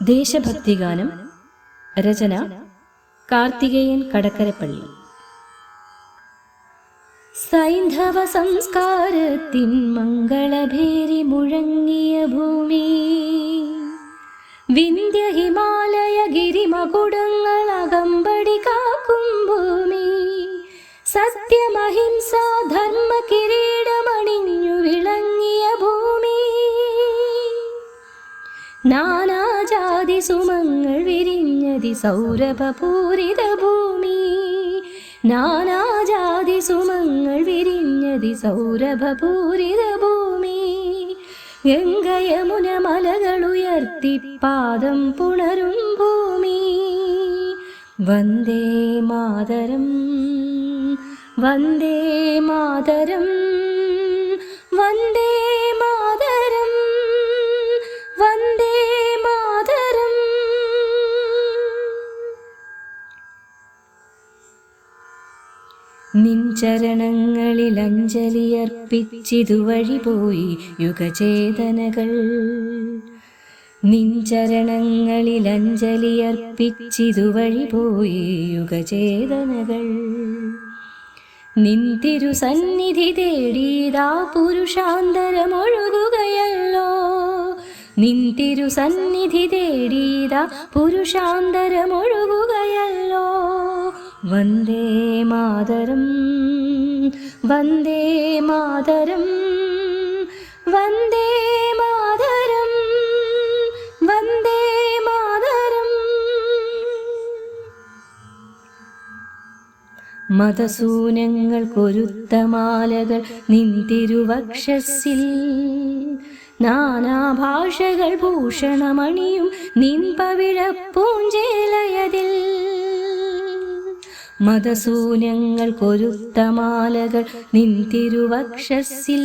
ദേശഭക്തിഗാനം. രചന കാർത്തികേയൻ കടക്കരപ്പള്ളി. സൈന്ധവ സംസ്കാരത്തിൻ മംഗളഭേരി മുഴങ്ങിയ ഭൂമി, വിന്ധ്യ ഹിമാലയ ഗിരിമകുടങ്ങൾ അകമ്പടി കാക്കും ഭൂമി, സത്യമഹിംസ ധർമ്മ കിരീടമണിഞ്ഞു വിളങ്ങിയ ഭൂമി, നാനാജാതി സുമങ്ങൾ വിരിഞ്ഞതി സൗരഭപൂരിത ഭൂമി, നാനാജാതി സുമങ്ങൾ വിരിഞ്ഞതി സൗരഭപൂരിത ഭൂമി, ഗംഗയമുന മലകളുയർത്തി പാദം പുണരും ഭൂമി. വന്ദേ മാതരം, വന്ദേ മാതരം, വന്ദേ മാതരം, വന്ദേ മാതരം. നിൻ ചരണങ്ങളിൽ അഞ്ജലിയർപ്പിച്ചിതുവഴി പോയി യുഗചേതനകൾ, നിൻ ചരണങ്ങളിൽ അഞ്ജലിയർപ്പിച്ചിതുവഴി പോയി യുഗചേതനകൾ, നിൻ തിരുസന്നിധി തേടിയതാ പുരുഷാന്തരമൊഴുകുകയല്ലോ, നിൻ തിരുസന്നിധി തേടിയതാ പുരുഷാന്തരമൊഴുകുകയല്ലോ. വന്ദേ മാതരം, വന്ദേ മാതരം, വന്ദേ മാതരം, വന്ദേ മാതരം. മതസൂനങ്ങൾ കൊരുത്ത മാലകൾ നിൻ തിരുവക്ഷസ്സിൽ, നാനാഭാഷകൾ ഭൂഷണമണിയും നിൻ പവിഴപ്പൂഞ്ചേലയതിൽ, മതസൂനങ്ങൾ കൊരുത്ത മാലകൾ നിൻ തിരുവക്ഷസ്സിൽ,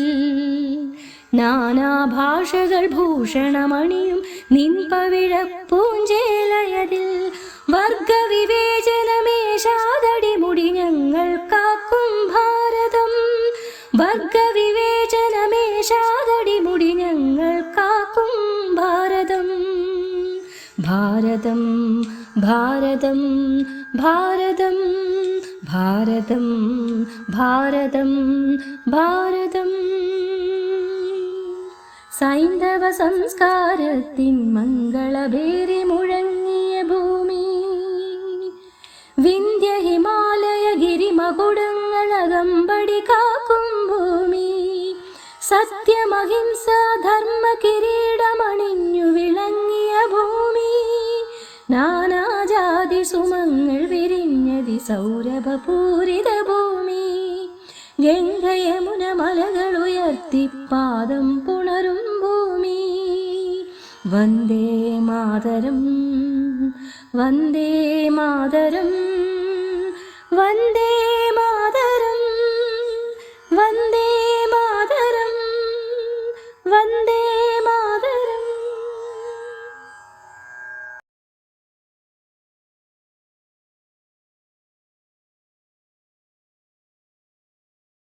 നാനാഭാഷകൾ ഭൂഷണമണിയും നിൻ പവിഴപ്പൂഞ്ചേലയതിൽ, വർഗവിവേചനമേശാതടിമുടി ഞങ്ങൾ കാക്കും ഭാരതം, വർഗവിവേചനമേശാതടിമുടി ഞങ്ങൾ കാക്കും ഭാരതം. ഭാരതം ഭാരതം ഭാരതം ഭാരതം ഭാരതം ഭാരതം. സൈന്ധവ സംസ്കാരത്തിൻ മംഗളഭേരി മുഴങ്ങിയ ഭൂമി, വിന്ധ്യ ഹിമാലയ ഗിരിമകുടങ്ങൾ അകമ്പടി കാക്കും ഭൂമി, സത്യമഹിംസ ധർമ്മ കിരീടമണിഞ്ഞു വിളങ്ങിയ ഭൂമി, നാനാജാതി സുമങ്ങൾ വിരിഞ്ഞതി സൗരഭപൂരിത ഭൂമി, ഗംഗയമുന മലകളുയർത്തി പാദം പുണരും ഭൂമി. വന്ദേ മാതരം, വന്ദേ മാതരം, വന്ദേ